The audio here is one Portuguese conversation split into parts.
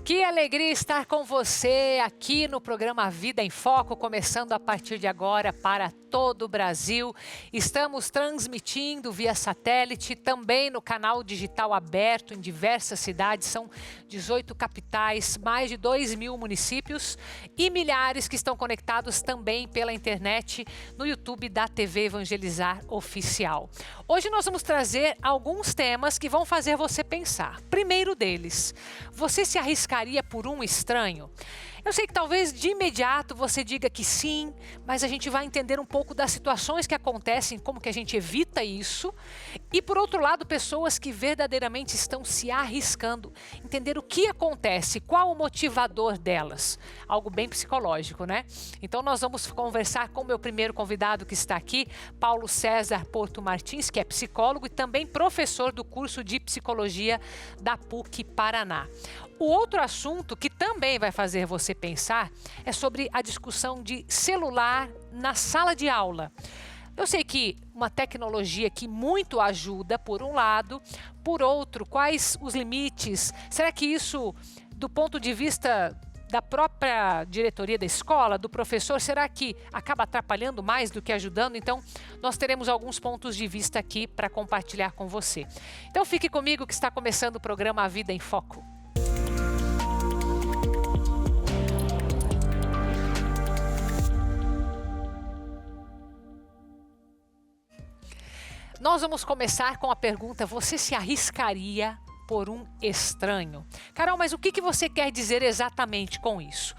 Que alegria estar com você aqui no programa Vida em Foco, começando a partir de agora para todo o Brasil. Estamos transmitindo via satélite, também no canal digital aberto em diversas cidades, são 18 capitais, mais de 2.000 municípios e milhares que estão conectados também pela internet no YouTube da TV Evangelizar Oficial. Hoje nós vamos trazer alguns temas que vão fazer você pensar. Primeiro deles, você se arriscaria por um estranho? Eu sei que talvez de imediato você diga que sim, mas a gente vai entender um pouco das situações que acontecem, como que a gente evita isso. E por outro lado, pessoas que verdadeiramente estão se arriscando, entender o que acontece, qual o motivador delas. Algo bem psicológico, né? Então nós vamos conversar com o meu primeiro convidado que está aqui, Paulo César Porto Martins, que é psicólogo e também professor do curso de psicologia da PUC Paraná. O outro assunto que também vai fazer você pensar é sobre a discussão de celular na sala de aula. Eu sei que uma tecnologia que muito ajuda, por um lado, por outro, quais os limites? Será que isso, do ponto de vista da própria diretoria da escola, do professor, será que acaba atrapalhando mais do que ajudando? Então, nós teremos alguns pontos de vista aqui para compartilhar com você. Então, fique comigo que está começando o programa A Vida em Foco. Nós vamos começar com a pergunta: você se arriscaria por um estranho? Carol, mas o que você quer dizer exatamente com isso?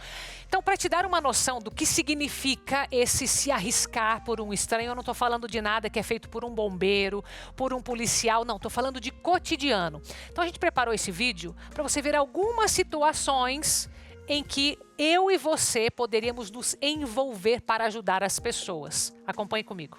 Então, para te dar uma noção do que significa esse se arriscar por um estranho, eu não estou falando de nada que é feito por um bombeiro, por um policial, não, estou falando de cotidiano. Então, a gente preparou esse vídeo para você ver algumas situações em que eu e você poderíamos nos envolver para ajudar as pessoas. Acompanhe comigo.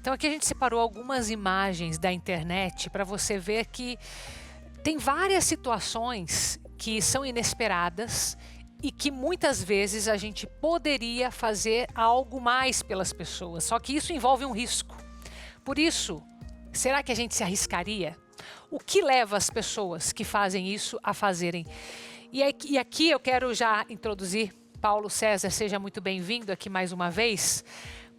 Então aqui a gente separou algumas imagens da internet para você ver que tem várias situações que são inesperadas e que muitas vezes a gente poderia fazer algo mais pelas pessoas, só que isso envolve um risco. Por isso, será que a gente se arriscaria? O que leva as pessoas que fazem isso a fazerem? E aqui eu quero já introduzir Paulo César, seja muito bem-vindo aqui mais uma vez.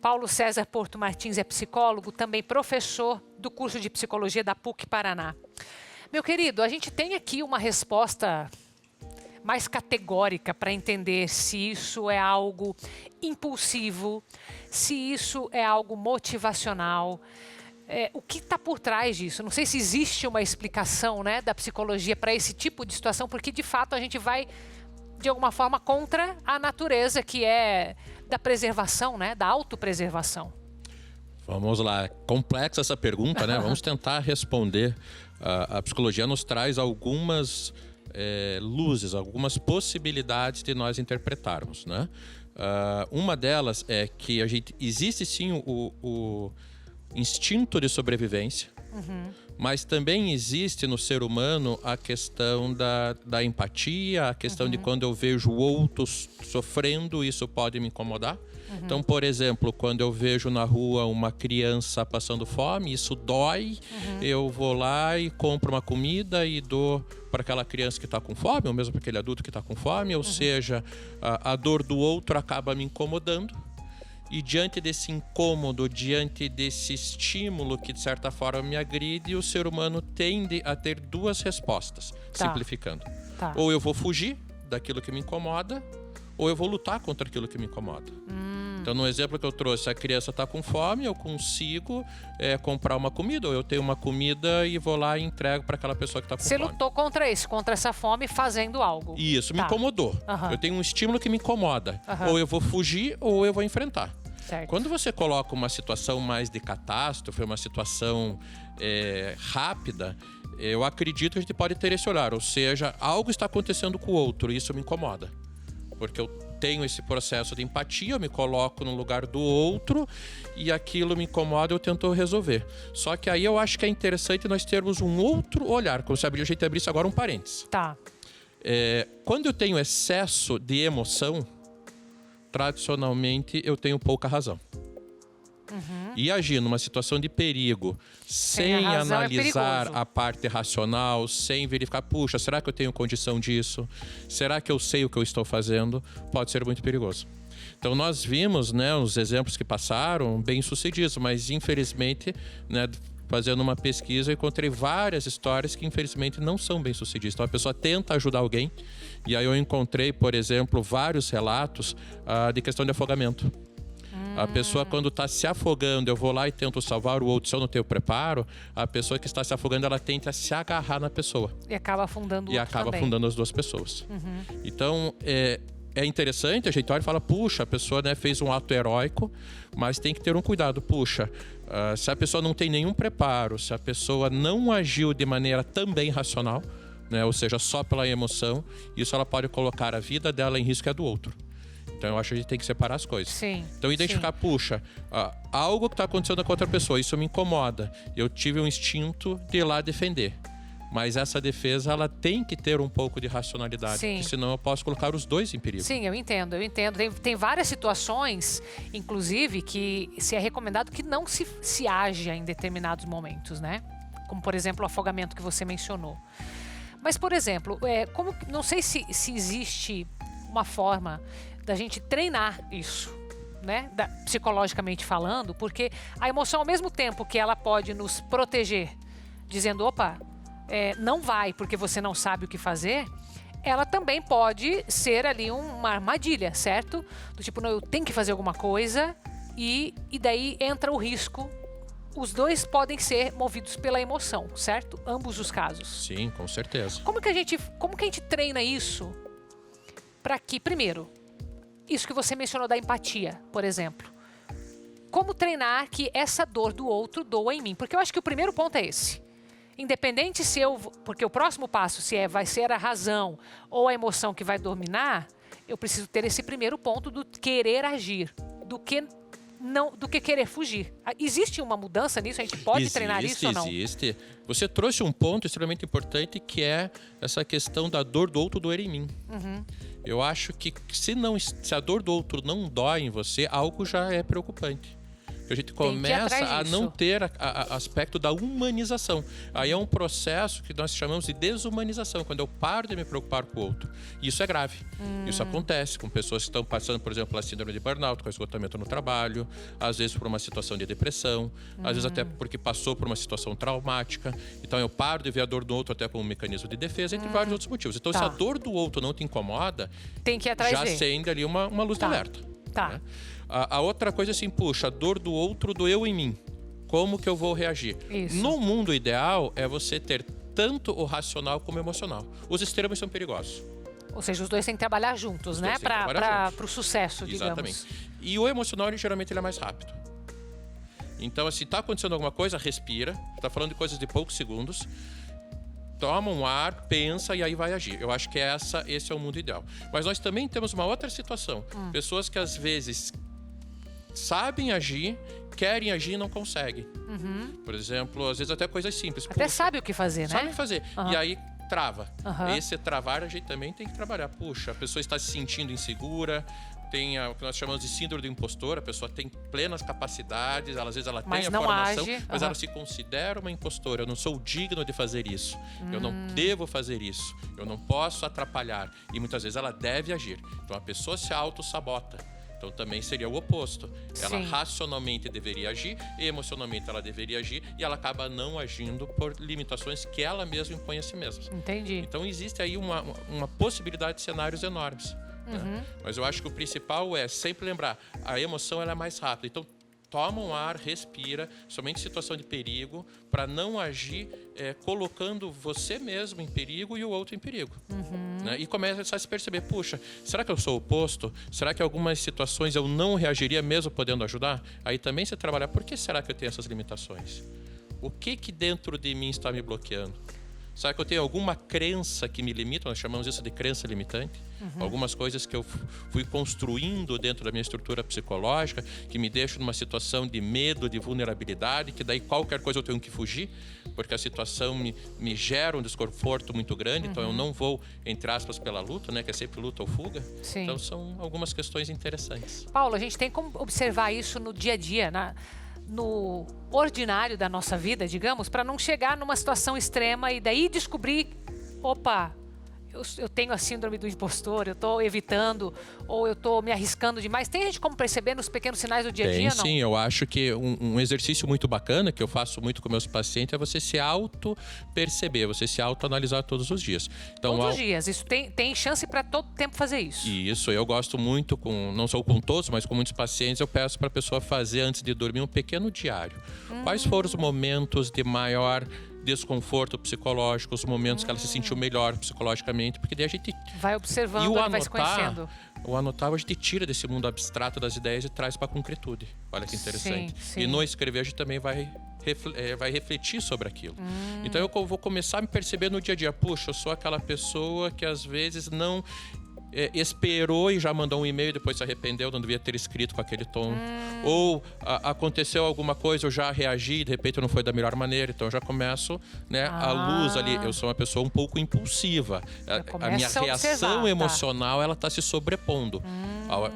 Paulo César Porto Martins é psicólogo, também professor do curso de psicologia da PUC Paraná. Meu querido, a gente tem aqui uma resposta mais categórica para entender se isso é algo impulsivo, se isso é algo motivacional. O que está por trás disso? Não sei se existe uma explicação, né, da psicologia para esse tipo de situação, porque de fato a gente vai de alguma forma contra a natureza que é da preservação, né, da autopreservação. Vamos lá, complexa essa pergunta, né? Vamos tentar responder. A psicologia nos traz algumas luzes, algumas possibilidades de nós interpretarmos, né? Uma delas é que existe sim o instinto de sobrevivência, Mas também existe no ser humano a questão da empatia, a questão de quando eu vejo o outro sofrendo, isso pode me incomodar. Então, por exemplo, quando eu vejo na rua uma criança passando fome, isso dói. Eu vou lá e compro uma comida e dou para aquela criança que está com fome, ou mesmo para aquele adulto que está com fome. Ou seja, a dor do outro acaba me incomodando. E diante desse incômodo, diante desse estímulo que de certa forma me agride, o ser humano tende a ter duas respostas, simplificando. Ou eu vou fugir daquilo que me incomoda, ou eu vou lutar contra aquilo que me incomoda. Então, no exemplo que eu trouxe, a criança está com fome, eu consigo comprar uma comida, ou eu tenho uma comida e vou lá e entrego para aquela pessoa que está com fome. Você lutou contra essa fome fazendo algo. Isso, me incomodou. Eu tenho um estímulo que me incomoda. Ou eu vou fugir, ou eu vou enfrentar. Certo. Quando você coloca uma situação mais de catástrofe, uma situação rápida, eu acredito que a gente pode ter esse olhar. Ou seja, algo está acontecendo com o outro e isso me incomoda. Porque eu tenho esse processo de empatia, eu me coloco no lugar do outro e aquilo me incomoda, eu tento resolver. Só que aí eu acho que é interessante nós termos um outro olhar. Como se a gente abrisse agora um parênteses. Quando eu tenho excesso de emoção, tradicionalmente eu tenho pouca razão. E agir numa situação de perigo sem analisar a parte racional, sem verificar, puxa, será que eu tenho condição disso? Será que eu sei o que eu estou fazendo? Pode ser muito perigoso. Então nós vimos, os exemplos que passaram bem sucedidos, mas infelizmente, fazendo uma pesquisa, eu encontrei várias histórias que infelizmente não são bem sucedidas. Então a pessoa tenta ajudar alguém e aí eu encontrei, por exemplo, vários relatos de questão de afogamento. A pessoa, quando está se afogando, eu vou lá e tento salvar o outro. Se eu não tenho preparo, a pessoa que está se afogando, ela tenta se agarrar na pessoa. E acaba afundando o outro E acaba também. afundando as duas pessoas. Então, é interessante, a gente olha e fala, puxa, a pessoa fez um ato heróico, mas tem que ter um cuidado. Puxa, se a pessoa não tem nenhum preparo, se a pessoa não agiu de maneira também racional, ou seja, só pela emoção, isso ela pode colocar a vida dela em risco e a do outro. Então eu acho que a gente tem que separar as coisas. Sim, então identificar, puxa, algo que está acontecendo com outra pessoa, isso me incomoda. Eu tive um instinto de ir lá defender. Mas essa defesa, ela tem que ter um pouco de racionalidade, porque senão eu posso colocar os dois em perigo. Sim, eu entendo. Tem várias situações, inclusive, que se é recomendado que não se haja em determinados momentos, né? Como, por exemplo, o afogamento que você mencionou. Mas, por exemplo, não sei se existe uma forma da gente treinar isso, psicologicamente falando, porque a emoção, ao mesmo tempo que ela pode nos proteger, dizendo, opa, não vai porque você não sabe o que fazer, ela também pode ser ali uma armadilha, certo? Do tipo, não, eu tenho que fazer alguma coisa e daí entra o risco. Os dois podem ser movidos pela emoção, certo? Ambos os casos. Sim, com certeza. Como que a gente treina isso para que, primeiro, isso que você mencionou da empatia, por exemplo. Como treinar que essa dor do outro doa em mim? Porque eu acho que o primeiro ponto é esse. Independente se porque o próximo passo, vai ser a razão ou a emoção que vai dominar, eu preciso ter esse primeiro ponto do querer agir, do que querer fugir. Existe uma mudança nisso? A gente pode treinar isso ou não? Existe. Você trouxe um ponto extremamente importante que é essa questão da dor do outro doer em mim. Eu acho que se a dor do outro não dói em você, algo já é preocupante. A gente começa a não ter aspecto da humanização. Aí é um processo que nós chamamos de desumanização, quando eu paro de me preocupar com o outro. E isso é grave. Isso acontece com pessoas que estão passando, por exemplo, pela síndrome de burnout, com esgotamento no trabalho, às vezes por uma situação de depressão, às vezes até porque passou por uma situação traumática. Então eu paro de ver a dor do outro até como um mecanismo de defesa, entre vários outros motivos. Então se a dor do outro não te incomoda, tem que ir atrás já acende ali uma luz de alerta. Né? A outra coisa é assim, puxa, a dor do outro doeu em mim. Como que eu vou reagir? Isso. No mundo ideal é você ter tanto o racional como o emocional. Os extremos são perigosos. Ou seja, os dois têm que trabalhar juntos, né? Para o sucesso, Exatamente. digamos. E o emocional, geralmente, ele é mais rápido. Então, assim, tá acontecendo alguma coisa, respira. Tá falando de coisas de poucos segundos. Toma um ar, pensa e aí vai agir. Eu acho que esse é o mundo ideal. Mas nós também temos uma outra situação. Pessoas que às vezes sabem agir, querem agir e não conseguem. Por exemplo, às vezes até coisas simples. Até sabe o que fazer, né? Sabe fazer. E aí trava. Uhum. Esse travar a gente também tem que trabalhar. Puxa, a pessoa está se sentindo insegura, tem o que nós chamamos de síndrome do impostor, a pessoa tem plenas capacidades, às vezes ela tem a formação, mas ela se considera uma impostora. Eu não sou digno de fazer isso, eu não devo fazer isso, eu não posso atrapalhar. E muitas vezes ela deve agir. Então a pessoa se auto-sabota. Então também seria o oposto. Ela racionalmente deveria agir, emocionalmente ela deveria agir, e ela acaba não agindo por limitações que ela mesma impõe a si mesma. Entendi. Então existe aí uma possibilidade de cenários enormes. Né? Mas eu acho que o principal é sempre lembrar, a emoção ela é mais rápida. Então toma um ar, respira, somente em situação de perigo, para não agir colocando você mesmo em perigo e o outro em perigo. Né? E começa a se perceber, puxa, será que eu sou o oposto? Será que em algumas situações eu não reagiria mesmo podendo ajudar? Aí também você trabalhar, por que será que eu tenho essas limitações? O que dentro de mim está me bloqueando? Será que eu tenho alguma crença que me limita? Nós chamamos isso de crença limitante. Algumas coisas que eu fui construindo dentro da minha estrutura psicológica, que me deixam numa situação de medo, de vulnerabilidade, que daí qualquer coisa eu tenho que fugir, porque a situação me gera um desconforto muito grande, então eu não vou, entre aspas, pela luta, né, que é sempre luta ou fuga. Sim. Então são algumas questões interessantes. Paulo, a gente tem como observar isso no dia a dia, no ordinário da nossa vida, digamos, para não chegar numa situação extrema e daí descobrir, opa, eu tenho a síndrome do impostor, eu estou evitando ou eu estou me arriscando demais. Tem gente como perceber nos pequenos sinais do dia a dia, não? Sim, eu acho que um exercício muito bacana, que eu faço muito com meus pacientes, é você se auto-perceber, você se auto-analisar todos os dias. Então, todos os dias, isso tem chance para todo tempo fazer isso. Isso, eu gosto muito, não só com todos, mas com muitos pacientes, eu peço para a pessoa fazer antes de dormir um pequeno diário. Quais foram os momentos de maior desconforto psicológico, os momentos que ela se sentiu melhor psicologicamente, porque daí a gente vai observando, vai se conhecendo. O anotar, a gente tira desse mundo abstrato das ideias e traz para a concretude. Olha que interessante. Sim. E no escrever a gente também vai refletir sobre aquilo. Então eu vou começar a me perceber no dia a dia. Puxa, eu sou aquela pessoa que às vezes não esperou e já mandou um e-mail e depois se arrependeu, não devia ter escrito com aquele tom. Ou aconteceu alguma coisa, eu já reagi e de repente não foi da melhor maneira, então eu já começo, né, a luz ali. Eu sou uma pessoa um pouco impulsiva. A minha reação emocional, ela está se sobrepondo.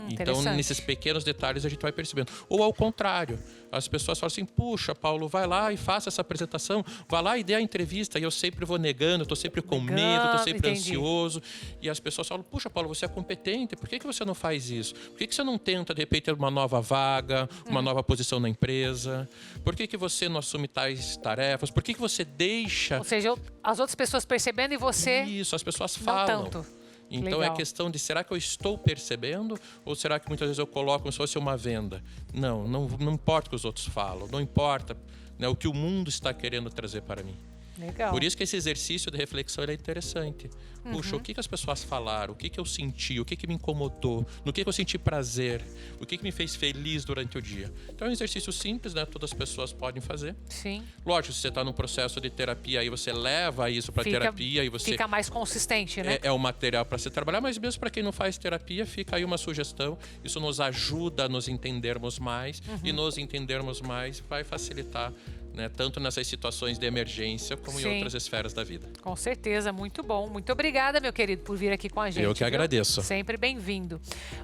Então, nesses pequenos detalhes a gente vai percebendo. Ou ao contrário, as pessoas falam assim, puxa, Paulo, vai lá e faça essa apresentação, vai lá e dê a entrevista. E eu sempre vou negando, estou sempre com medo, estou sempre ansioso. E as pessoas falam, puxa, Paulo, você é competente, por que você não faz isso? Por que você não tenta, de repente, ter uma nova vaga, uma nova posição na empresa? Por que você não assume tais tarefas? Por que você deixa... Ou seja, as outras pessoas percebendo e você... Isso, as pessoas falam. Não tanto. Então é questão de, será que eu estou percebendo? Ou será que muitas vezes eu coloco como se fosse uma venda? Não importa o que os outros falam, não importa, né, o que o mundo está querendo trazer para mim. Legal. Por isso que esse exercício de reflexão é interessante. Puxa, o que as pessoas falaram? O que eu senti? O que me incomodou? No que eu senti prazer? O que me fez feliz durante o dia? Então é um exercício simples, né? Todas as pessoas podem fazer. Sim. Lógico, se você está num processo de terapia, aí você leva isso para terapia e você... Fica mais consistente, né? É o material para se trabalhar, mas mesmo para quem não faz terapia, fica aí uma sugestão. Isso nos ajuda a nos entendermos mais e nos entendermos mais vai facilitar, né, tanto nessas situações de emergência como em outras esferas da vida. Com certeza, muito bom. Muito obrigada, meu querido, por vir aqui com a gente. Eu que agradeço. Sempre bem-vindo.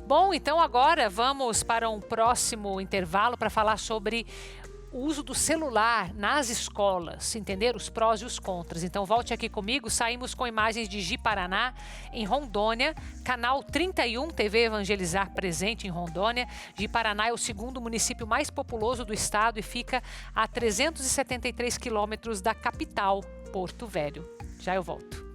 Bom, então agora vamos para um próximo intervalo para falar sobre o uso do celular nas escolas, entender os prós e os contras. Então volte aqui comigo, saímos com imagens de Ji-Paraná, em Rondônia, canal 31 TV Evangelizar presente em Rondônia. Ji-Paraná é o segundo município mais populoso do estado e fica a 373 quilômetros da capital, Porto Velho. Já eu volto.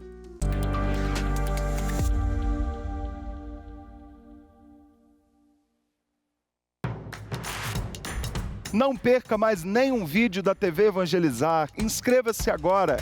Não perca mais nenhum vídeo da TV Evangelizar. Inscreva-se agora.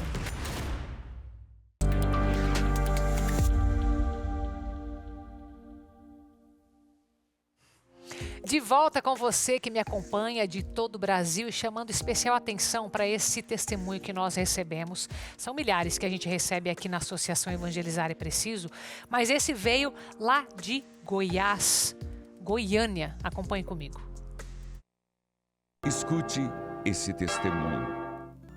De volta com você que me acompanha de todo o Brasil e chamando especial atenção para esse testemunho que nós recebemos. São milhares que a gente recebe aqui na Associação Evangelizar é Preciso, mas esse veio lá de Goiás, Goiânia. Acompanhe comigo. Escute esse testemunho.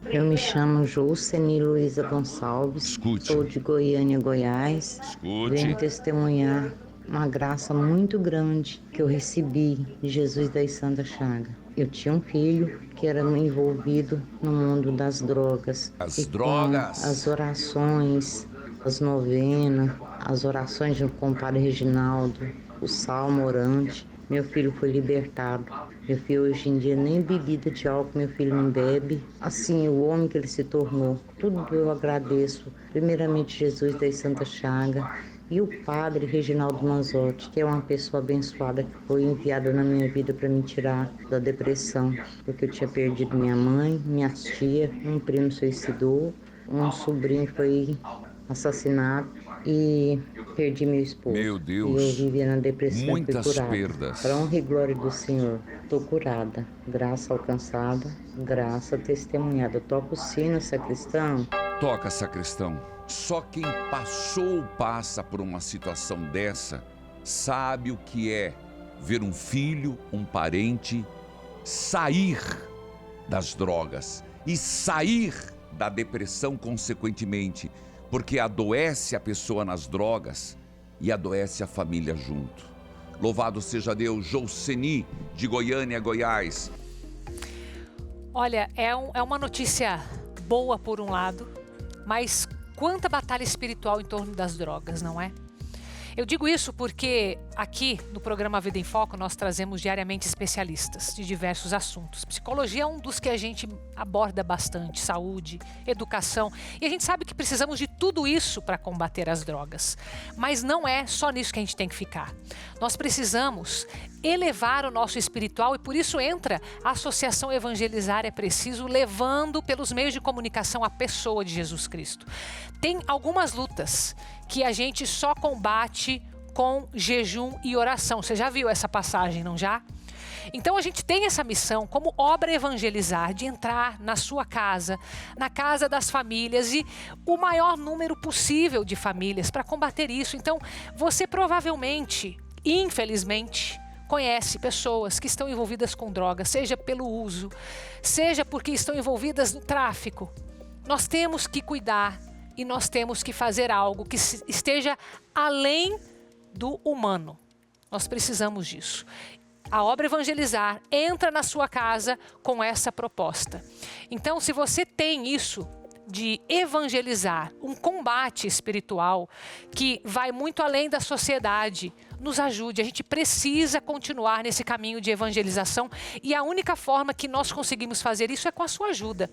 Eu me chamo Joceni Luiza Gonçalves, Escute. sou de Goiânia, Goiás. Escute. Venho testemunhar uma graça muito grande que eu recebi de Jesus das Santas Chagas. Eu tinha um filho que era envolvido no mundo das drogas. As E drogas. com as orações, as novenas, as orações com o Padre Reginaldo, o salmo orante, meu filho foi libertado. Meu filho hoje em dia nem bebida de álcool meu filho não bebe. Assim, o homem que ele se tornou. Tudo eu agradeço. Primeiramente Jesus das Santas Chagas e o Padre Reginaldo Manzotti, que é uma pessoa abençoada que foi enviada na minha vida para me tirar da depressão, porque eu tinha perdido minha mãe, minha tia, um primo suicidou, um sobrinho foi assassinado e perdi meu esposo. Meu Deus. E eu vivia na depressão. Muitas fui curada. perdas. Para honra e glória do Senhor, estou curada. Graça alcançada, graça testemunhada. Eu toco o sino, sacristão. Toca, sacristão. Só quem passou ou passa por uma situação dessa sabe o que é ver um filho, um parente sair das drogas e sair da depressão consequentemente, porque adoece a pessoa nas drogas e adoece a família junto. Louvado seja Deus. Joceni, de Goiânia, Goiás. Olha, é uma notícia boa por um lado, mas quanta batalha espiritual em torno das drogas, não é? Eu digo isso porque aqui no programa Vida em Foco nós trazemos diariamente especialistas de diversos assuntos. Psicologia é um dos que a gente aborda bastante, saúde, educação, e a gente sabe que precisamos de tudo isso para combater as drogas. Mas não é só nisso que a gente tem que ficar. Nós precisamos elevar o nosso espiritual e por isso entra a Associação Evangelizar é Preciso, levando pelos meios de comunicação a pessoa de Jesus Cristo. Tem algumas lutas que a gente só combate com jejum e oração. Você já viu essa passagem, não já? Então a gente tem essa missão como obra evangelizar, de entrar na sua casa, na casa das famílias e o maior número possível de famílias para combater isso. Então você provavelmente, infelizmente, conhece pessoas que estão envolvidas com drogas, seja pelo uso, seja porque estão envolvidas no tráfico. Nós temos que cuidar e nós temos que fazer algo que esteja além do humano. Nós precisamos disso. A obra Evangelizar entra na sua casa com essa proposta. Então, se você tem isso de evangelizar, um combate espiritual que vai muito além da sociedade, nos ajude. A gente precisa continuar nesse caminho de evangelização e a única forma que nós conseguimos fazer isso é com a sua ajuda.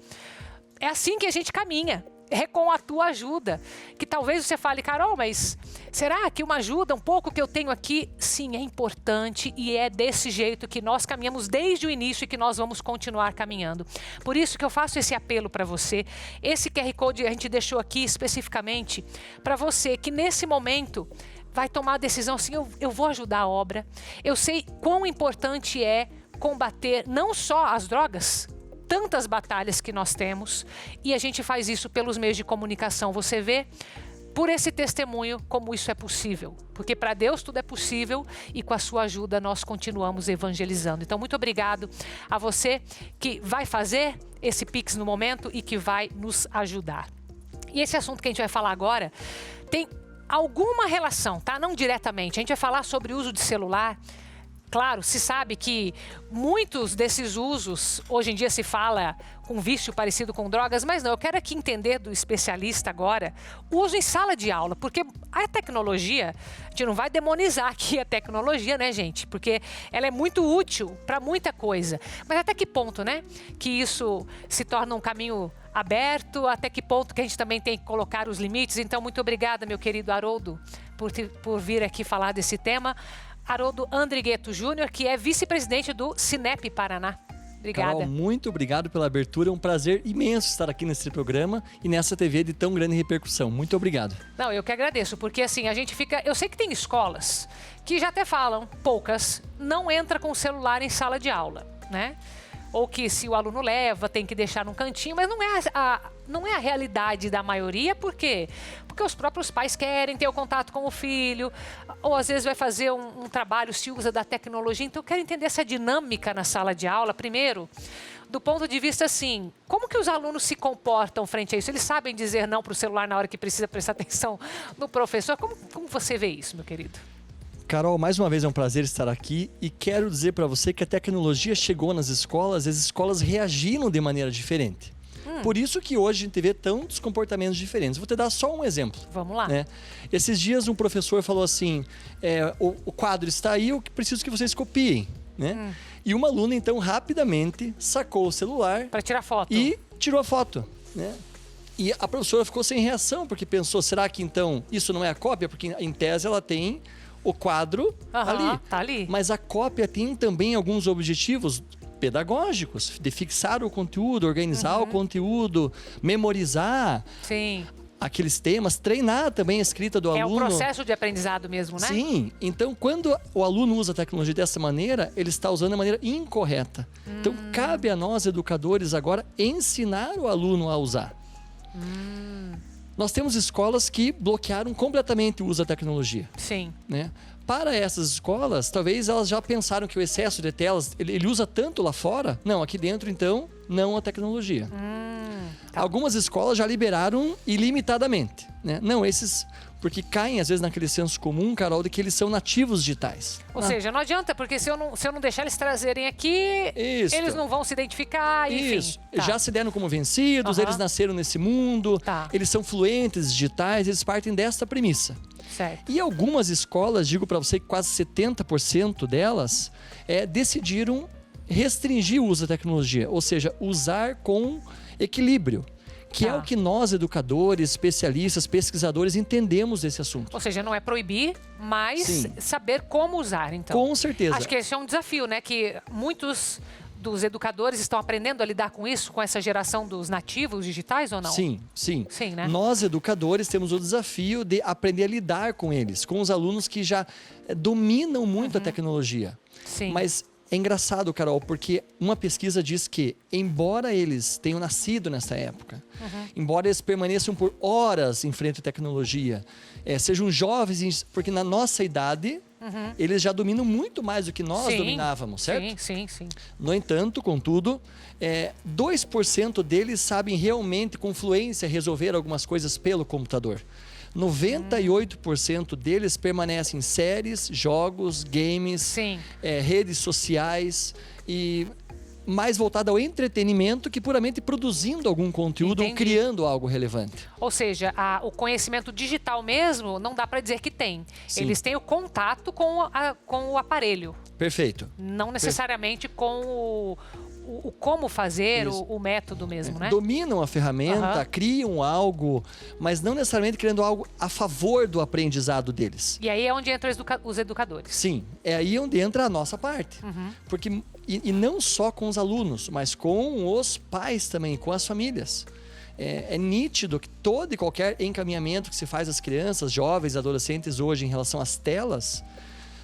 É assim que a gente caminha. É com a tua ajuda, que talvez você fale, Carol, mas será que uma ajuda, um pouco que eu tenho aqui? Sim, é importante e é desse jeito que nós caminhamos desde o início e que nós vamos continuar caminhando. Por isso que eu faço esse apelo para você. Esse QR Code a gente deixou aqui especificamente para você que nesse momento vai tomar a decisão assim, eu vou ajudar a obra. Eu sei quão importante é combater não só as drogas, tantas batalhas que nós temos, e a gente faz isso pelos meios de comunicação. Você vê por esse testemunho como isso é possível, porque para Deus tudo é possível e com a sua ajuda nós continuamos evangelizando. Então muito obrigado a você que vai fazer esse Pix no momento e que vai nos ajudar. E esse assunto que a gente vai falar agora tem alguma relação, tá? Não diretamente. A gente vai falar sobre o uso de celular. Claro, se sabe que muitos desses usos, hoje em dia se fala com vício parecido com drogas, mas não, eu quero aqui entender do especialista agora o uso em sala de aula, porque a tecnologia, a gente não vai demonizar aqui a tecnologia, né, gente? Porque ela é muito útil para muita coisa, mas até que ponto, né, que isso se torna um caminho aberto, até que ponto que a gente também tem que colocar os limites. Então, muito obrigada, meu querido Haroldo, por vir aqui falar desse tema. Haroldo Andrigueto Júnior, que é vice-presidente do Cinep Paraná. Obrigada. Carol, muito obrigado pela abertura. É um prazer imenso estar aqui nesse programa e nessa TV de tão grande repercussão. Muito obrigado. Não, eu que agradeço, porque assim, a gente fica... Eu sei que tem escolas que já até falam, poucas, não entra com o celular em sala de aula, né? ou que se o aluno leva, tem que deixar num cantinho, mas não é a realidade da maioria. Por quê? Porque os próprios pais querem ter o contato com o filho, ou às vezes vai fazer um trabalho, se usa da tecnologia. Então eu quero entender essa dinâmica na sala de aula, primeiro, do ponto de vista assim, como que os alunos se comportam frente a isso? Eles sabem dizer não para o celular na hora que precisa prestar atenção no professor? Como você vê isso, meu querido? Carol, mais uma vez é um prazer estar aqui e quero dizer para você que a tecnologia chegou nas escolas, as escolas reagiram de maneira diferente. Por isso que hoje a gente vê tantos comportamentos diferentes. Vou te dar só um exemplo. Vamos lá. Né? Esses dias um professor falou assim, o quadro está aí, eu preciso que vocês copiem. Né? E uma aluna, então, rapidamente sacou o celular... Para tirar foto. E tirou a foto. Né? E a professora ficou sem reação, porque pensou, será que então isso não é a cópia? Porque em tese ela tem o quadro ali. Tá ali. Mas a cópia tem também alguns objetivos pedagógicos, de fixar o conteúdo, organizar o conteúdo, memorizar Sim. aqueles temas, treinar também a escrita do aluno. É um processo de aprendizado mesmo, né? Sim. Então, quando o aluno usa a tecnologia dessa maneira, ele está usando de maneira incorreta. Então, cabe a nós, educadores, agora ensinar o aluno a usar. Nós temos escolas que bloquearam completamente o uso da tecnologia. Sim. Né? Para essas escolas, talvez elas já pensaram que o excesso de telas, ele usa tanto lá fora. Não, aqui dentro, então, não a tecnologia. Tá. Algumas escolas já liberaram ilimitadamente. Né? Não, esses... Porque caem, às vezes, naquele senso comum, Carol, de que eles são nativos digitais. Ou seja, não adianta, porque se eu não deixar eles trazerem aqui, Isso. eles não vão se identificar, enfim. Isso. Tá. Já se deram como vencidos, eles nasceram nesse mundo, Tá. eles são fluentes digitais, eles partem desta premissa. Certo. E algumas escolas, digo para você que quase 70% delas, decidiram restringir o uso da tecnologia, ou seja, usar com equilíbrio. Que é o que nós, educadores, especialistas, pesquisadores, entendemos desse assunto. Ou seja, não é proibir, mas Sim. saber como usar, então. Com certeza. Acho que esse é um desafio, né? Que muitos dos educadores estão aprendendo a lidar com isso, com essa geração dos nativos digitais ou não? Sim, sim. Sim, né? Nós, educadores, temos o desafio de aprender a lidar com eles, com os alunos que já dominam muito a tecnologia. Sim. Mas é engraçado, Carol, porque uma pesquisa diz que, embora eles tenham nascido nessa época, embora eles permaneçam por horas em frente à tecnologia, sejam jovens, porque na nossa idade, eles já dominam muito mais do que nós dominávamos, certo? Sim. No entanto, contudo, 2% deles sabem realmente com fluência resolver algumas coisas pelo computador. 98% deles permanecem em séries, jogos, games, redes sociais e mais voltado ao entretenimento que puramente produzindo algum conteúdo ou criando algo relevante. Ou seja, o conhecimento digital mesmo, não dá para dizer que tem. Sim. Eles têm o contato com o aparelho. Perfeito. Não necessariamente com o como fazer, o método mesmo, né? Dominam a ferramenta, criam algo, mas não necessariamente criando algo a favor do aprendizado deles. E aí é onde entram os educadores. Sim, é aí onde entra a nossa parte. Porque, e não só com os alunos, mas com os pais também, com as famílias. É nítido que todo e qualquer encaminhamento que se faz às crianças, jovens, adolescentes hoje em relação às telas,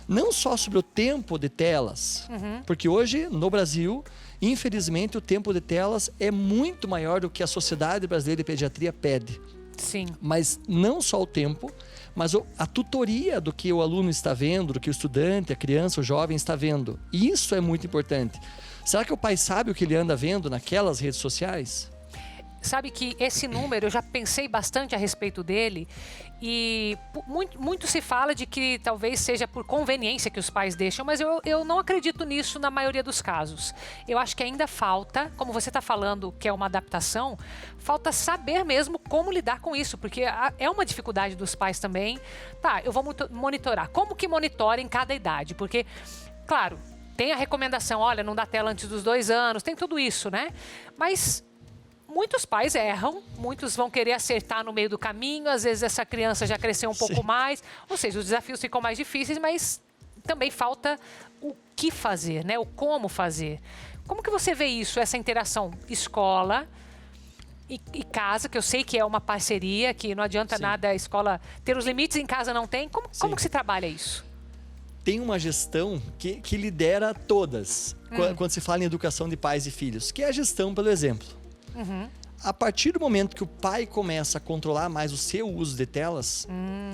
não só sobre o tempo de telas, porque hoje no Brasil, infelizmente, o tempo de telas é muito maior do que a Sociedade Brasileira de Pediatria pede. Sim. Mas não só o tempo, mas a tutoria do que o aluno está vendo, do que o estudante, a criança, o jovem está vendo. E isso é muito importante. Será que o pai sabe o que ele anda vendo naquelas redes sociais? Sabe que esse número, eu já pensei bastante a respeito dele e muito se fala de que talvez seja por conveniência que os pais deixam, mas eu não acredito nisso na maioria dos casos. Eu acho que ainda falta, como você está falando que é uma adaptação, falta saber mesmo como lidar com isso, porque é uma dificuldade dos pais também. Tá, eu vou monitorar. Como que monitora em cada idade? Porque, claro, tem a recomendação, olha, não dá tela antes dos 2 anos, tem tudo isso, né? Mas muitos pais erram, muitos vão querer acertar no meio do caminho, às vezes essa criança já cresceu um pouco mais, ou seja, os desafios ficam mais difíceis, mas também falta o que fazer, né? O como fazer. Como que você vê isso, essa interação escola e casa, que eu sei que é uma parceria, que não adianta nada a escola ter os limites, em casa não tem. Como que se trabalha isso? tem uma gestão que lidera todas, quando se fala em educação de pais e filhos, que é a gestão pelo exemplo. A partir do momento que o pai começa a controlar mais o seu uso de telas,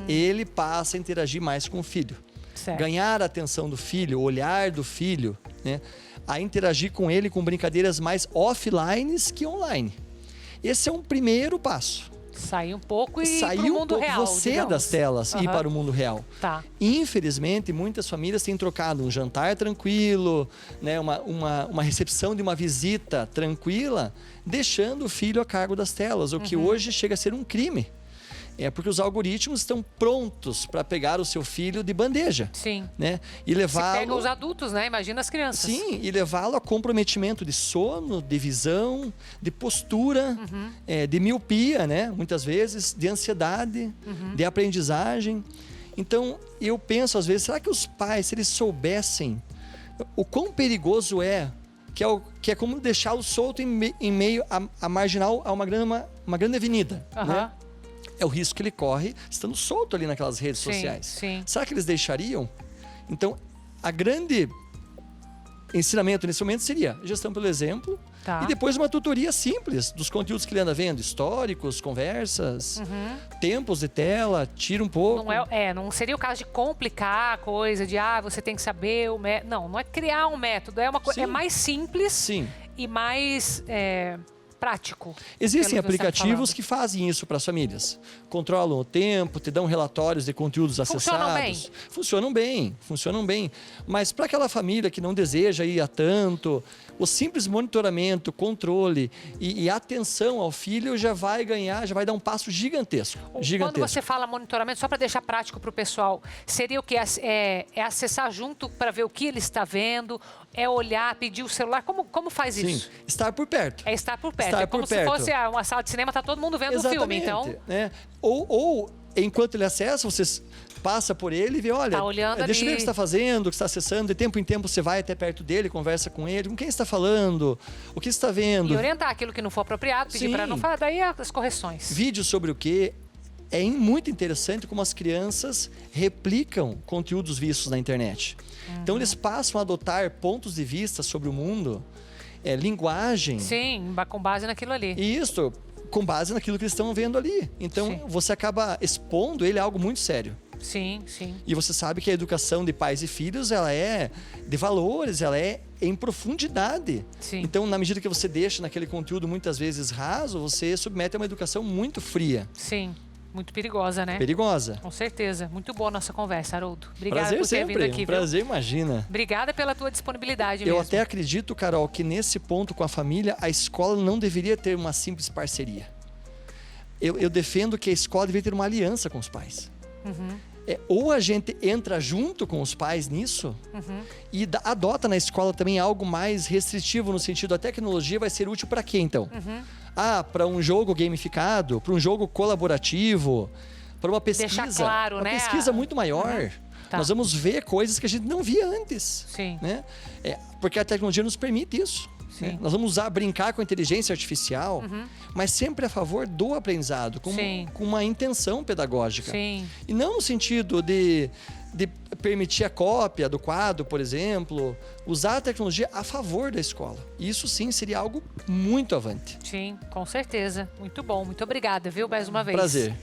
ele passa a interagir mais com o filho. Certo. Ganhar a atenção do filho, o olhar do filho, né? A interagir com ele com brincadeiras mais offline que online. Esse é um primeiro passo. Sair um pouco e ir Sair para o um mundo pouco real, você digamos. das telas e ir para o mundo real. Tá. Infelizmente, muitas famílias têm trocado um jantar tranquilo, né, uma recepção de uma visita tranquila, deixando o filho a cargo das telas, o que hoje chega a ser um crime. É porque os algoritmos estão prontos para pegar o seu filho de bandeja. Sim. Né, e Se levá-lo... pega os adultos, né? Imagina as crianças. Sim, e levá-lo a comprometimento de sono, de visão, de postura, de miopia, né? Muitas vezes, de ansiedade, de aprendizagem. Então, eu penso às vezes, será que os pais, se eles soubessem o quão perigoso que é como deixá-lo solto em meio a marginal, a uma grande avenida, né? É o risco que ele corre estando solto ali naquelas redes sociais. Sim. Será que eles deixariam? Então, a grande ensinamento nesse momento seria gestão pelo exemplo e depois uma tutoria simples dos conteúdos que ele anda vendo, históricos, conversas, tempos de tela, tira um pouco. Não seria o caso de complicar a coisa, de você tem que saber o método. Não é criar um método, é mais simples e mais... prático. Existem aplicativos que fazem isso para as famílias. Controlam o tempo, te dão relatórios de conteúdos acessados. Funcionam bem. Mas para aquela família que não deseja ir a tanto, o simples monitoramento, controle e atenção ao filho já vai dar um passo gigantesco. Quando você fala monitoramento, só para deixar prático para o pessoal, seria o que? É acessar junto para ver o que ele está vendo, é olhar, pedir o celular. Como faz isso? Estar por perto. É estar por perto. É como se fosse uma sala de cinema, tá todo mundo vendo o filme, então... Né? Ou enquanto ele acessa, você passa por ele e vê, olha, deixa eu ver o que você está fazendo, o que você está acessando, de tempo em tempo você vai até perto dele, conversa com ele, com quem está falando, o que você está vendo. E orientar aquilo que não for apropriado, pedir para não falar, daí as correções. Vídeos sobre o que é muito interessante como as crianças replicam conteúdos vistos na internet. Então eles passam a adotar pontos de vista sobre o mundo, linguagem. Sim, com base naquilo ali. Isso, com base naquilo que eles estão vendo ali. Então você acaba expondo ele a algo muito sério. Sim. E você sabe que a educação de pais e filhos, ela é de valores, ela é em profundidade. Sim. Então, na medida que você deixa naquele conteúdo muitas vezes raso, você submete a uma educação muito fria. Sim. Muito perigosa, né? Perigosa. Com certeza. Muito boa a nossa conversa, Haroldo. Obrigada Prazer por ter vindo aqui. Prazer, imagina. Obrigada pela tua disponibilidade mesmo. Eu até acredito, Carol, que nesse ponto com a família, a escola não deveria ter uma simples parceria. Eu defendo que a escola deveria ter uma aliança com os pais. Ou a gente entra junto com os pais nisso e adota na escola também algo mais restritivo, no sentido a tecnologia vai ser útil para quê, então? Para um jogo gamificado, para um jogo colaborativo, para uma pesquisa. Deixar claro, uma né? pesquisa muito maior. Nós vamos ver coisas que a gente não via antes. Sim. Né? Porque a tecnologia nos permite isso. Né? Nós vamos brincar com a inteligência artificial, mas sempre a favor do aprendizado, com uma intenção pedagógica. Sim. E não no sentido de permitir a cópia do quadro, por exemplo, usar a tecnologia a favor da escola. Isso sim seria algo muito avante. Sim, com certeza. Muito bom. Muito obrigada, viu? Mais uma vez. Prazer.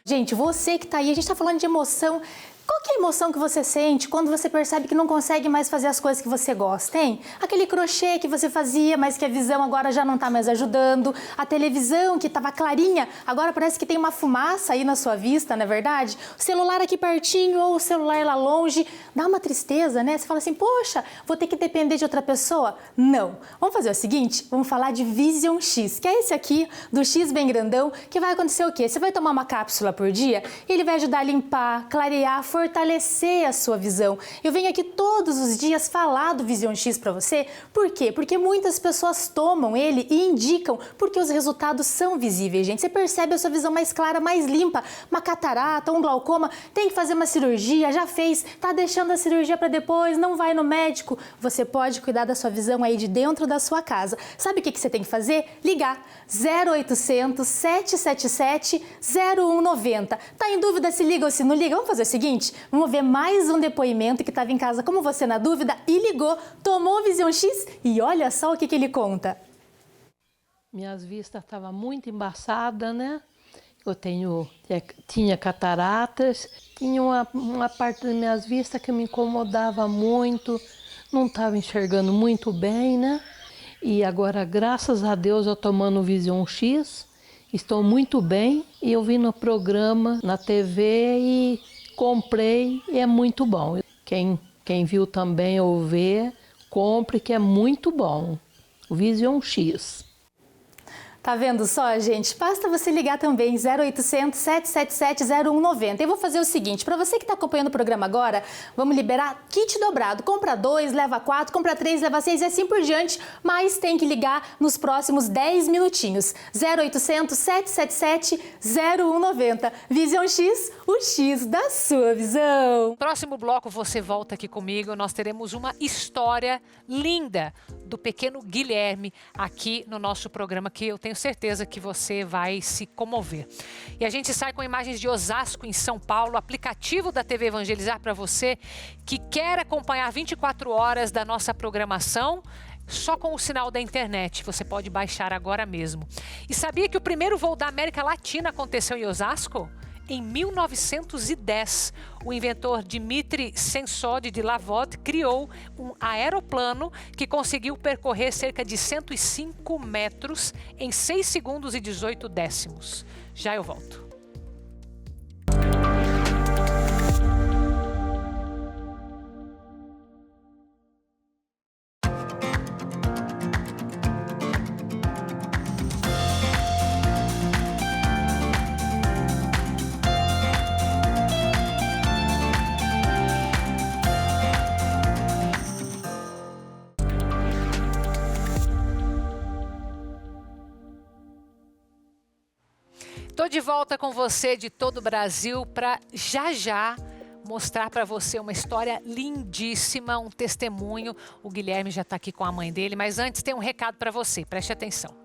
Gente, você que tá aí, a gente tá falando de emoção. Qual que é a emoção que você sente quando você percebe que não consegue mais fazer as coisas que você gosta, hein? Aquele crochê que você fazia, mas que a visão agora já não tá mais ajudando. A televisão que estava clarinha, agora parece que tem uma fumaça aí na sua vista, não é verdade? O celular aqui pertinho ou o celular lá longe. Dá uma tristeza, né? Você fala assim, poxa, vou ter que depender de outra pessoa? Não. Vamos fazer o seguinte? Vamos falar de Vision X, que é esse aqui, do X bem grandão, que vai acontecer o quê? Você vai tomar uma cápsula por dia, ele vai ajudar a limpar, clarear, fortalecer a sua visão. Eu venho aqui todos os dias falar do Vision X para você. Por quê? Porque muitas pessoas tomam ele e indicam porque os resultados são visíveis, gente. Você percebe a sua visão mais clara, mais limpa. Uma catarata, um glaucoma, tem que fazer uma cirurgia, já fez, tá deixando a cirurgia para depois, não vai no médico. Você pode cuidar da sua visão aí de dentro da sua casa. Sabe o que você tem que fazer? Ligar 0800 777 0190. Tá em dúvida se liga ou se não liga? Vamos fazer o seguinte? Gente, vamos ver mais um depoimento que estava em casa como você na dúvida e ligou, tomou Vision X e olha só o que ele conta. Minhas vistas estavam muito embaçadas, né? Eu tinha cataratas, tinha uma parte das minhas vistas que me incomodava muito, não estava enxergando muito bem, né? E agora, graças a Deus, eu tomando o Vision X, estou muito bem. E eu vi no programa, na TV e comprei e é muito bom. Quem viu também ou vê, compre que é muito bom. O Vision X. Tá vendo só, gente? Basta você ligar também 0800 777 0190. Eu vou fazer o seguinte, para você que está acompanhando o programa agora, vamos liberar kit dobrado. Compra 2, leva 4, compra 3, leva 6 e assim por diante, mas tem que ligar nos próximos 10 minutinhos. 0800 777 0190. Vision X, o X da sua visão. Próximo bloco você volta aqui comigo, nós teremos uma história linda do pequeno Guilherme aqui no nosso programa, que eu tenho certeza que você vai se comover. E a gente sai com imagens de Osasco, em São Paulo, aplicativo da TV Evangelizar para você que quer acompanhar 24 horas da nossa programação, só com o sinal da internet. Você pode baixar agora mesmo. E sabia que o primeiro voo da América Latina aconteceu em Osasco? Em 1910, o inventor Dmitri Sensod de Lavod criou um aeroplano que conseguiu percorrer cerca de 105 metros em 6 segundos e 18 décimos. Já eu volto. Estou de volta com você de todo o Brasil para já mostrar para você uma história lindíssima, um testemunho. O Guilherme já está aqui com a mãe dele, mas antes tem um recado para você, preste atenção.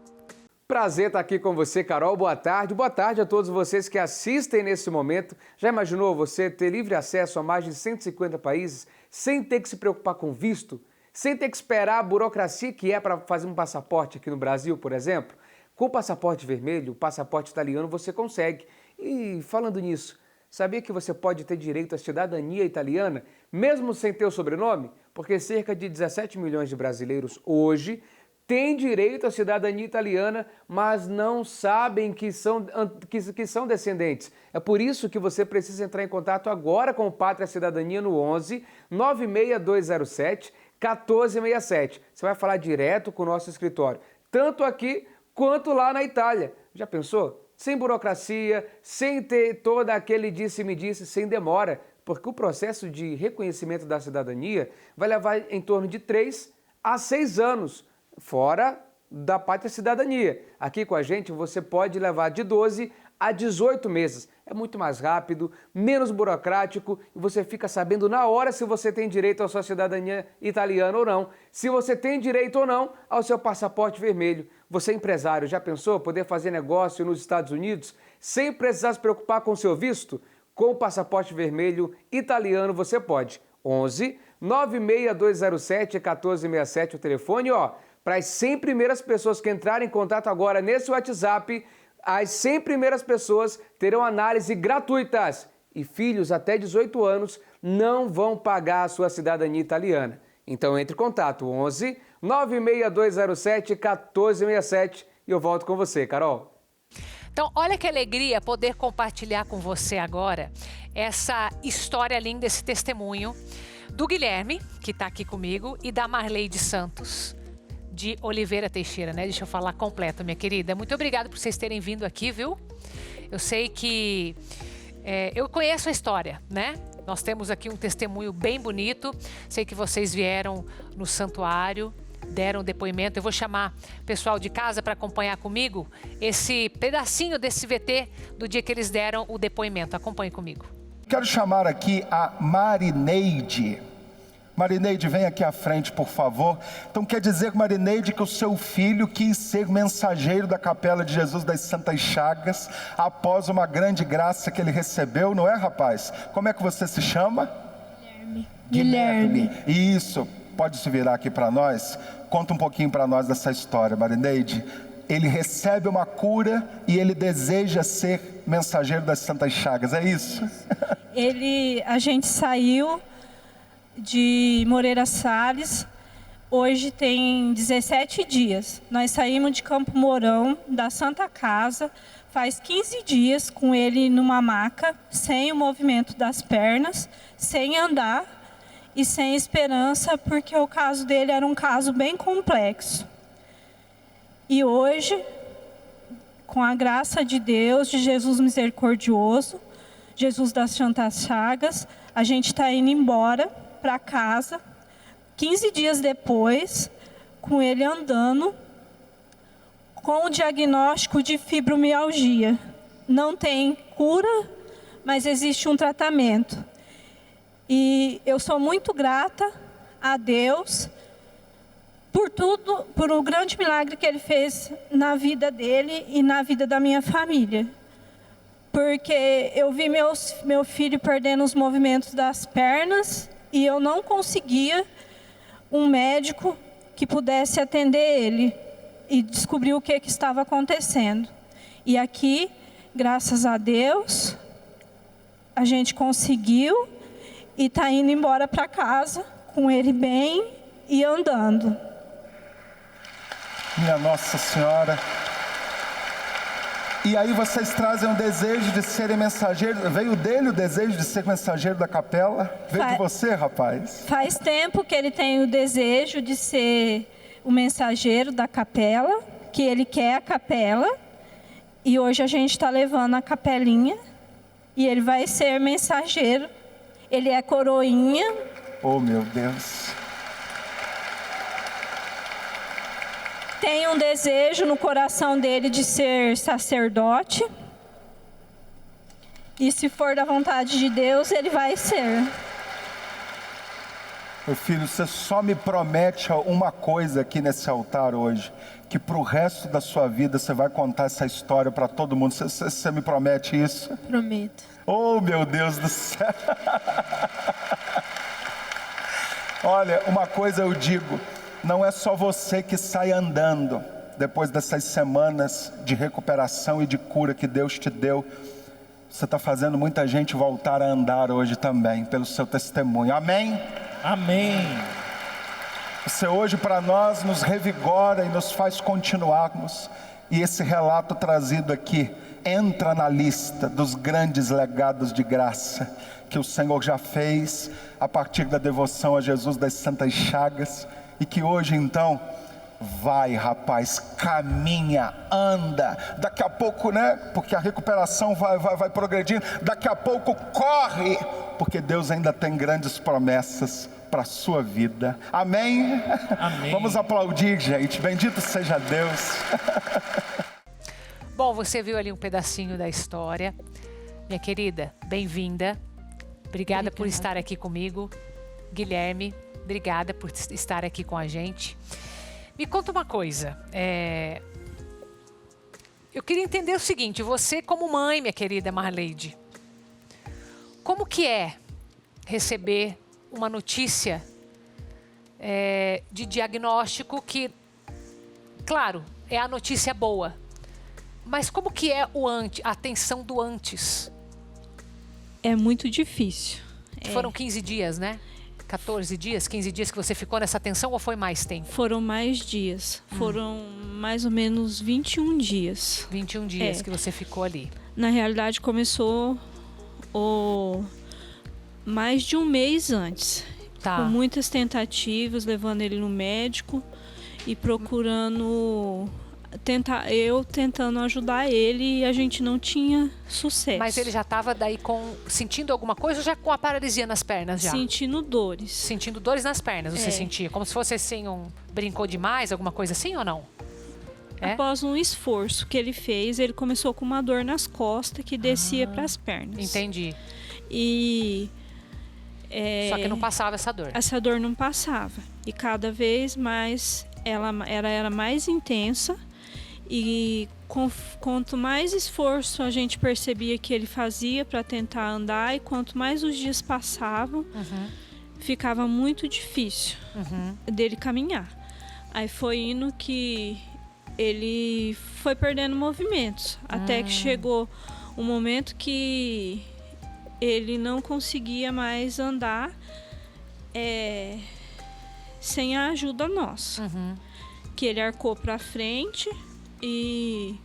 Prazer estar aqui com você, Carol. Boa tarde a todos vocês que assistem nesse momento. Já imaginou você ter livre acesso a mais de 150 países sem ter que se preocupar com visto? Sem ter que esperar a burocracia que é para fazer um passaporte aqui no Brasil, por exemplo? Com o passaporte vermelho, o passaporte italiano, você consegue. E falando nisso, sabia que você pode ter direito à cidadania italiana, mesmo sem ter o sobrenome? Porque cerca de 17 milhões de brasileiros hoje têm direito à cidadania italiana, mas não sabem que são descendentes. É por isso que você precisa entrar em contato agora com o Pátria Cidadania no 11 96207 1467. Você vai falar direto com o nosso escritório, tanto aqui quanto lá na Itália. Já pensou? Sem burocracia, sem ter todo aquele disse-me-disse, sem demora, porque o processo de reconhecimento da cidadania vai levar em torno de 3 a 6 anos, fora da Pátria Cidadania. Aqui com a gente você pode levar de 12 a 18 meses. É muito mais rápido, menos burocrático e você fica sabendo na hora se você tem direito à sua cidadania italiana ou não, se você tem direito ou não ao seu passaporte vermelho. Você é empresário, já pensou poder fazer negócio nos Estados Unidos sem precisar se preocupar com o seu visto? Com o passaporte vermelho italiano você pode. 11 96207 1467 o telefone, para as 100 primeiras pessoas que entrarem em contato agora nesse WhatsApp, as 100 primeiras pessoas terão análise gratuitas e filhos até 18 anos não vão pagar a sua cidadania italiana. Então entre em contato, 11 96207 1467 e eu volto com você, Carol. Então, olha que alegria poder compartilhar com você agora essa história linda, esse testemunho do Guilherme, que está aqui comigo, e da Marleide Santos, de Oliveira Teixeira, né? Deixa eu falar completo, minha querida. Muito obrigada por vocês terem vindo aqui, viu? Eu sei que... eu conheço a história, né? Nós temos aqui um testemunho bem bonito. Sei que vocês vieram no santuário, deram depoimento. Eu vou chamar o pessoal de casa para acompanhar comigo esse pedacinho desse VT do dia que eles deram o depoimento. Acompanhe comigo. Quero chamar aqui a Marineide. Marineide, vem aqui à frente, por favor. Então quer dizer, Marineide, que o seu filho quis ser mensageiro da Capela de Jesus das Santas Chagas, após uma grande graça que ele recebeu, não é, rapaz? Como é que você se chama? Guilherme. Isso, pode se virar aqui para nós? Conta um pouquinho para nós dessa história, Marineide. Ele recebe uma cura e ele deseja ser mensageiro das Santas Chagas, é isso? A gente saiu de Moreira Salles, hoje tem 17 dias. Nós saímos de Campo Mourão, da Santa Casa, faz 15 dias com ele numa maca, sem o movimento das pernas, sem andar e sem esperança, porque o caso dele era um caso bem complexo. E hoje, com a graça de Deus, de Jesus misericordioso, Jesus das Santas Chagas, a gente está indo embora para casa, 15 dias depois, com ele andando, com o diagnóstico de fibromialgia. Não tem cura, mas existe um tratamento. E eu sou muito grata a Deus por tudo, por o grande milagre que Ele fez na vida dele e na vida da minha família. Porque eu vi meu filho perdendo os movimentos das pernas e eu não conseguia um médico que pudesse atender ele e descobrir o que estava acontecendo. E aqui, graças a Deus, a gente conseguiu e está indo embora para casa com ele bem e andando. Minha Nossa Senhora. E aí vocês trazem um desejo de serem mensageiros. Veio dele o desejo de ser mensageiro da capela? Veio de você, rapaz? Faz tempo que ele tem o desejo de ser o mensageiro da capela, que ele quer a capela. E hoje a gente está levando a capelinha e ele vai ser mensageiro. Ele é coroinha. Oh, meu Deus. Tem um desejo no coração dele de ser sacerdote. E se for da vontade de Deus, ele vai ser. Meu filho, você só me promete uma coisa aqui nesse altar hoje. Que para o resto da sua vida você vai contar essa história para todo mundo. Você me promete isso? Prometo. Oh, meu Deus do céu. Olha, uma coisa eu digo. Não é só você que sai andando depois dessas semanas de recuperação e de cura que Deus te deu. Você está fazendo muita gente voltar a andar hoje também, pelo seu testemunho. Amém? Amém. Você hoje para nós nos revigora e nos faz continuarmos. E esse relato trazido aqui entra na lista dos grandes legados de graça que o Senhor já fez a partir da devoção a Jesus das Santas Chagas. E que hoje então, vai rapaz, caminha, anda, daqui a pouco, né, porque a recuperação vai progredindo, daqui a pouco corre, porque Deus ainda tem grandes promessas para a sua vida, amém? Amém. Vamos aplaudir, gente, bendito seja Deus. Bom, você viu ali um pedacinho da história, minha querida, bem-vinda, obrigada por estar aqui comigo, Guilherme. Obrigada por estar aqui com a gente. Me conta uma coisa. Eu queria entender o seguinte. Você como mãe, minha querida Marleide. Como que é receber uma notícia de diagnóstico que, claro, é a notícia boa. Mas como que é a atenção do antes? É muito difícil. Foram 15 dias, né? 14 dias, 15 dias que você ficou nessa tensão ou foi mais tempo? Foram mais dias. Foram mais ou menos 21 dias. 21 dias que você ficou ali. Na realidade, começou mais de um mês antes. Tá. Com muitas tentativas, levando ele no médico e procurando... tentando ajudar ele e a gente não tinha sucesso. Mas ele já estava daí sentindo alguma coisa ou já com a paralisia nas pernas já? Sentindo dores. Sentindo dores nas pernas, você sentia? Como se fosse assim, brincou demais, alguma coisa assim ou não? Após um esforço que ele fez, ele começou com uma dor nas costas que descia para as pernas. Entendi. E Só que não passava essa dor. Essa dor não passava. E cada vez mais ela era mais intensa. E quanto mais esforço a gente percebia que ele fazia para tentar andar, e quanto mais os dias passavam, ficava muito difícil dele caminhar. Aí foi indo que ele foi perdendo movimentos. Até que chegou um momento que ele não conseguia mais andar sem a ajuda nossa. Que ele arcou para frente e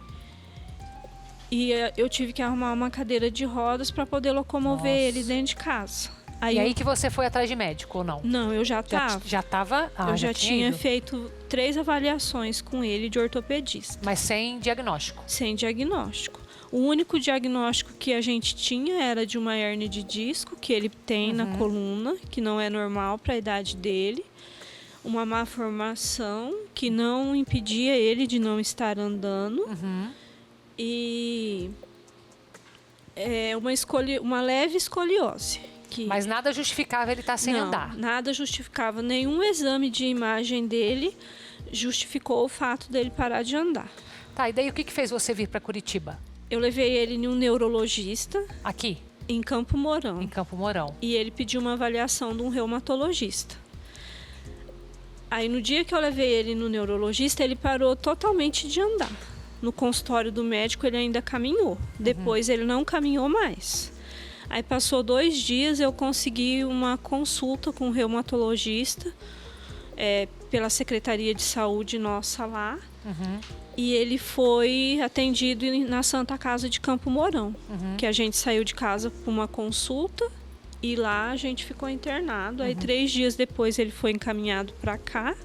eu tive que arrumar uma cadeira de rodas para poder locomover ele dentro de casa. Aí que você foi atrás de médico ou não? Não, eu já estava. Já estava? Eu já tinha feito 3 avaliações com ele de ortopedista. Mas sem diagnóstico? Sem diagnóstico. O único diagnóstico que a gente tinha era de uma hérnia de disco que ele tem na coluna, que não é normal para a idade dele. Uma má formação que não impedia ele de não estar andando. E uma leve escoliose. Mas nada justificava ele estar sem andar? Nada justificava. Nenhum exame de imagem dele justificou o fato dele parar de andar. Tá, e daí o que fez você vir para Curitiba? Eu levei ele em um neurologista. Aqui? Em Campo Mourão. Em Campo Mourão. E ele pediu uma avaliação de um reumatologista. Aí no dia que eu levei ele no neurologista, ele parou totalmente de andar. No consultório do médico ele ainda caminhou. Depois ele não caminhou mais. Aí passou 2 dias, eu consegui uma consulta com um reumatologista pela Secretaria de Saúde nossa lá. E ele foi atendido na Santa Casa de Campo Mourão. Que a gente saiu de casa para uma consulta e lá a gente ficou internado. Aí 3 dias depois ele foi encaminhado para cá.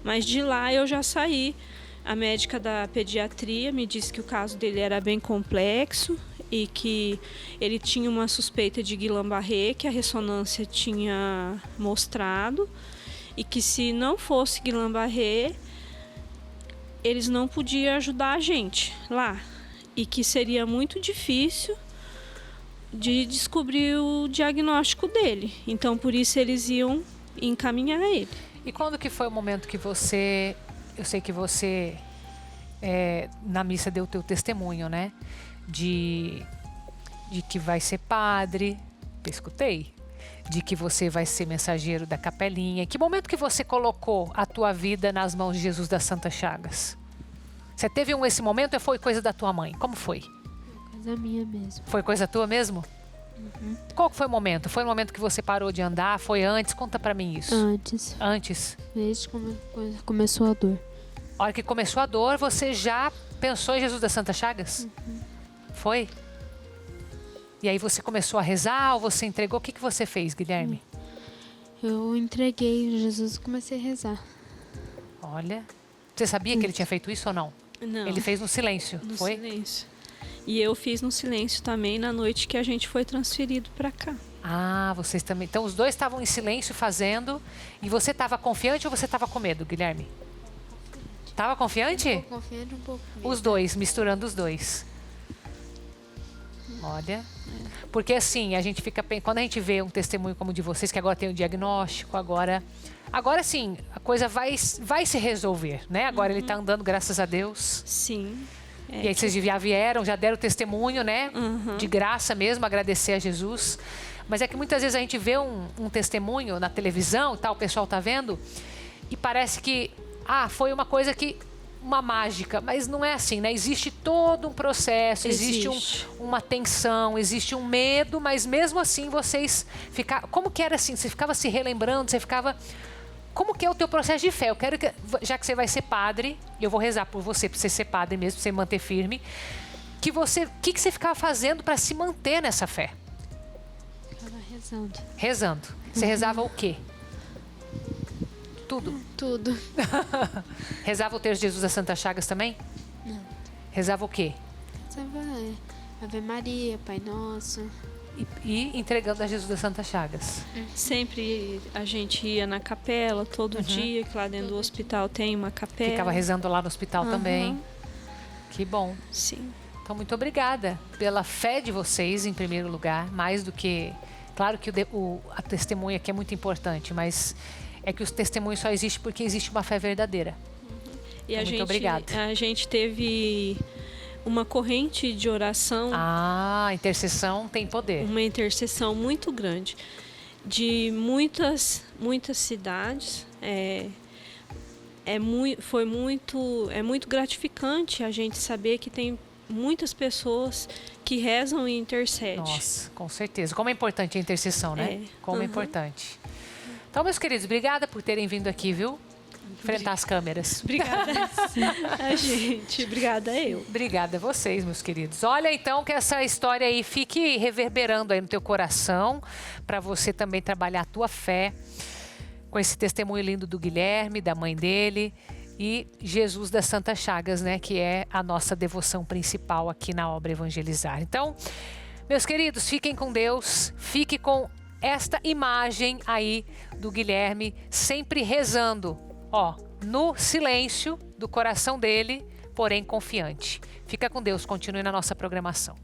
Mas de lá eu já saí. A médica da pediatria me disse que o caso dele era bem complexo e que ele tinha uma suspeita de Guillain-Barré, que a ressonância tinha mostrado, e que se não fosse Guillain-Barré, eles não podiam ajudar a gente lá, e que seria muito difícil de descobrir o diagnóstico dele. Então, por isso, eles iam encaminhar ele. E quando que foi o momento que você... Eu sei que você, na missa, deu o teu testemunho, né? De que vai ser padre. Eu escutei. De que você vai ser mensageiro da capelinha. Que momento que você colocou a tua vida nas mãos de Jesus das Santas Chagas? Você teve esse momento ou foi coisa da tua mãe? Como foi? Coisa minha mesmo. Foi coisa tua mesmo? Qual foi o momento? Foi o momento que você parou de andar? Foi antes? Conta pra mim isso. Antes. Antes? Desde que começou a dor. A hora que começou a dor, você já pensou em Jesus das Santas Chagas? Foi? E aí você começou a rezar ou você entregou? O que você fez, Guilherme? Eu entreguei Jesus e comecei a rezar. Olha. Você sabia que ele tinha feito isso ou não? Não. Ele fez no silêncio, no foi? No silêncio. E eu fiz no silêncio também na noite que a gente foi transferido para cá. Ah, vocês também. Então os dois estavam em silêncio fazendo. E você estava confiante ou você estava com medo, Guilherme? Estava confiante? Um pouco confiante, um pouco com medo. Os dois, misturando os dois. Olha. Porque assim, a gente fica... Quando a gente vê um testemunho como o de vocês, que agora tem o diagnóstico, agora sim, a coisa vai se resolver, né? Agora ele está andando, graças a Deus. Sim. E aí vocês já vieram, já deram testemunho, né? De graça mesmo, agradecer a Jesus. Mas é que muitas vezes a gente vê um testemunho na televisão, tal, o pessoal tá vendo, e parece que, foi uma coisa que... Uma mágica, mas não é assim, né? Existe todo um processo, existe uma tensão, existe um medo, mas mesmo assim vocês ficavam... Como que era assim? Você ficava se relembrando, você ficava... Como que é o teu processo de fé? Eu quero que, já que você vai ser padre, eu vou rezar por você, para você ser padre mesmo, para você manter firme, que você... O que você ficava fazendo para se manter nessa fé? Ficava rezando. Rezando. Você rezava o quê? Tudo? Tudo. Rezava o terço de Jesus das Santas Chagas também? Não. Rezava o quê? Rezava Ave Maria, Pai Nosso. E entregando a Jesus das Santas Chagas. Sempre a gente ia na capela, todo dia, que lá dentro do hospital tem uma capela. Ficava rezando lá no hospital também. Que bom. Sim. Então, muito obrigada pela fé de vocês, em primeiro lugar, mais do que Claro que a testemunha aqui é muito importante, mas é que os testemunhos só existem porque existe uma fé verdadeira. E muito obrigada. A gente teve uma corrente de oração. A intercessão tem poder. Uma intercessão muito grande de muitas cidades. É muito gratificante a gente saber que tem muitas pessoas que rezam e intercedem. Nossa, com certeza. Como é importante a intercessão, né? Como é importante. Então, meus queridos, obrigada por terem vindo aqui, viu? Enfrentar as câmeras. Obrigada a gente, obrigada eu. Obrigada a vocês, meus queridos. Olha, então, que essa história aí fique reverberando aí no teu coração, para você também trabalhar a tua fé com esse testemunho lindo do Guilherme, da mãe dele, e Jesus das Santas Chagas, né, que é a nossa devoção principal aqui na obra Evangelizar. Então, meus queridos, fiquem com Deus, fique com esta imagem aí do Guilherme sempre rezando, no silêncio do coração dele, porém confiante. Fica com Deus, continue na nossa programação.